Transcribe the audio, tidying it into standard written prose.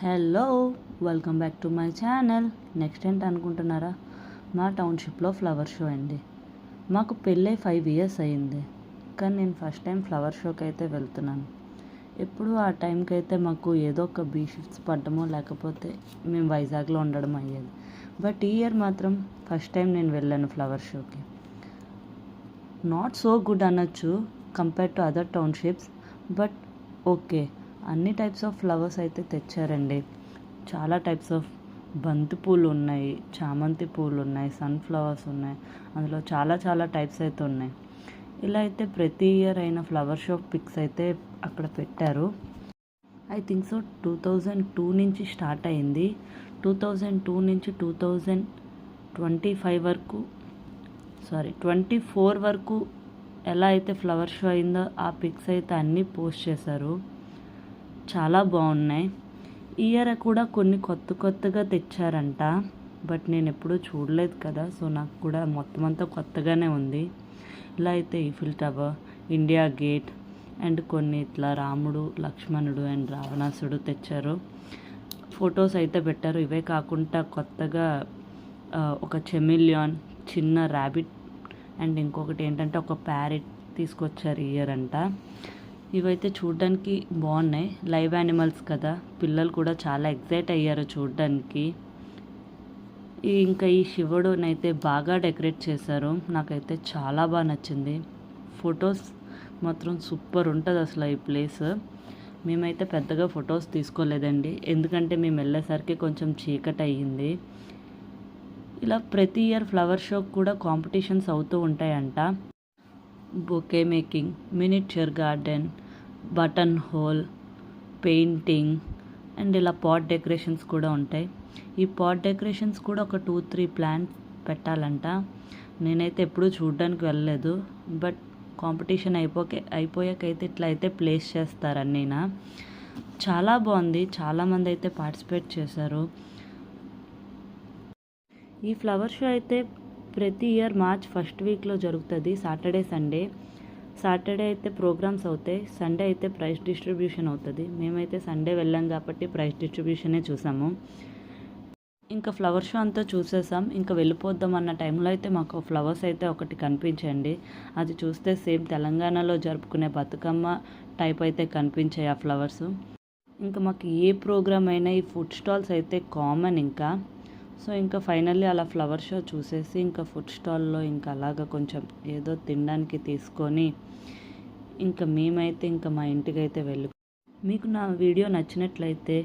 Hello, welcome back to my channel. Next ఏంటి అనుకుంటున్నారా? మా టౌన్షిప్లో ఫ్లవర్ షో అండి. మాకు పెళ్ళై 5 years అయ్యింది, కానీ నేను ఫస్ట్ టైం ఫ్లవర్ షోకి అయితే వెళ్తున్నాను. ఎప్పుడు ఆ టైంకి అయితే మాకు ఏదో ఒక బీ షిఫ్ట్స్ పడ్డమో లేకపోతే మేము వైజాగ్లో ఉండడం అయ్యేది. బట్ ఈ ఇయర్ మాత్రం ఫస్ట్ టైం నేను వెళ్ళాను ఫ్లవర్ షోకి. నాట్ సో గుడ్ అనొచ్చు compare to other townships, but okay. అన్ని టైప్స్ ఆఫ్ ఫ్లవర్స్ అయితే తెచ్చారండి. చాలా టైప్స్ ఆఫ్ బంతి పూలు ఉన్నాయి, చామంతి పూలు ఉన్నాయి, సన్ఫ్లవర్స్ ఉన్నాయి. అందులో చాలా చాలా టైప్స్ అయితే ఉన్నాయి. ఇలా అయితే ప్రతి ఇయర్ అయిన ఫ్లవర్ షో పిక్స్ అయితే అక్కడ పెట్టారు. ఐ థింక్ సో 2002 నుంచి స్టార్ట్ అయింది. 2002 నుంచి 2025 వరకు 24 వరకు ఎలా అయితే ఫ్లవర్ షో అయిందో ఆ పిక్స్ అయితే అన్నీ పోస్ట్ చేశారు. చాలా బాగున్నాయి. ఈ ఇయర్ కూడా కొన్ని కొత్తగా తెచ్చారంట, బట్ నేను ఎప్పుడూ చూడలేదు కదా, సో నాకు కూడా మొత్తం అంతా కొత్తగానే ఉంది. ఇలా అయితే Eiffel tower, India gate and కొన్ని ఇట్లా రాముడు, లక్ష్మణుడు అండ్ రావణాసుడు తెచ్చారు. ఫొటోస్ అయితే పెట్టారు. ఇవే కాకుండా కొత్తగా ఒక చెమిలియాన్, చిన్న ర్యాబిట్ అండ్ ఇంకొకటి ఏంటంటే ఒక ప్యారెట్ తీసుకొచ్చారు ఈ ఇయర్ అంట. ఇవైతే చూడడానికి బాగున్నాయి. లైవ్ యానిమల్స్ కదా, పిల్లలు కూడా చాలా ఎక్సైట్ అయ్యారు చూడడానికి. ఇంకా ఈ శివుడునైతే బాగా డెకరేట్ చేశారు. నాకైతే చాలా బాగా నచ్చింది. ఫొటోస్ మాత్రం సూపర్ ఉంటుంది అసలు ఈ ప్లేస్. మేమైతే పెద్దగా ఫొటోస్ తీసుకోలేదండి, ఎందుకంటే మేము వెళ్ళేసరికి కొంచెం చీకటి అయ్యింది. ఇలా ప్రతి ఇయర్ ఫ్లవర్ షోకి కూడా కాంపిటీషన్స్ అవుతూ ఉంటాయంట. Bouquet making, miniature garden, button whole, painting and ఇలా పాట్ డెకరేషన్స్ కూడా ఉంటాయి. ఈ పాట్ డెకరేషన్స్ కూడా ఒక 2-3 ప్లాంట్స్ పెట్టాలంట. నేనైతే ఎప్పుడూ చూడడానికి వెళ్ళలేదు, బట్ కాంపిటీషన్ అయిపోయాకైతే ఇట్లా అయితే ప్లేస్ చేస్తారు అన్నీనా. చాలా బాగుంది. చాలామంది అయితే పార్టిసిపేట్ చేశారు. ఈ ఫ్లవర్ షో అయితే ప్రతి ఇయర్ మార్చ్ ఫస్ట్ వీక్లో జరుగుతుంది. Saturday Sunday. సాటర్డే అయితే ప్రోగ్రామ్స్ అవుతాయి, సండే అయితే ప్రైజ్ డిస్ట్రిబ్యూషన్ అవుతుంది. మేమైతే సండే వెళ్ళాం కాబట్టి ప్రైజ్ డిస్ట్రిబ్యూషనే చూసాము. ఇంకా ఫ్లవర్ షో అంతా చూసేసాం. ఇంకా వెళ్ళిపోద్దాం అన్న టైంలో అయితే మాకు ఫ్లవర్స్ అయితే ఒకటి కనిపించండి. అది చూస్తే సేమ్ తెలంగాణలో జరుపుకునే బతుకమ్మ టైప్ అయితే కనిపించాయి ఆ ఫ్లవర్స్. ఇంకా మాకు ఏ ప్రోగ్రామ్ అయినా ఈ ఫుడ్ స్టాల్స్ అయితే కామన్ ఇంకా. సో ఇంకా ఫైనల్లీ అలా ఫ్లవర్ షో చూసేసి ఇంకా ఫుడ్ స్టాల్లో ఇంకా అలాగా కొంచెం ఏదో తినడానికి తీసుకొని ఇంకా మేమైతే ఇంకా మా ఇంటికి అయితే మీకు నా వీడియో నచ్చినట్లయితే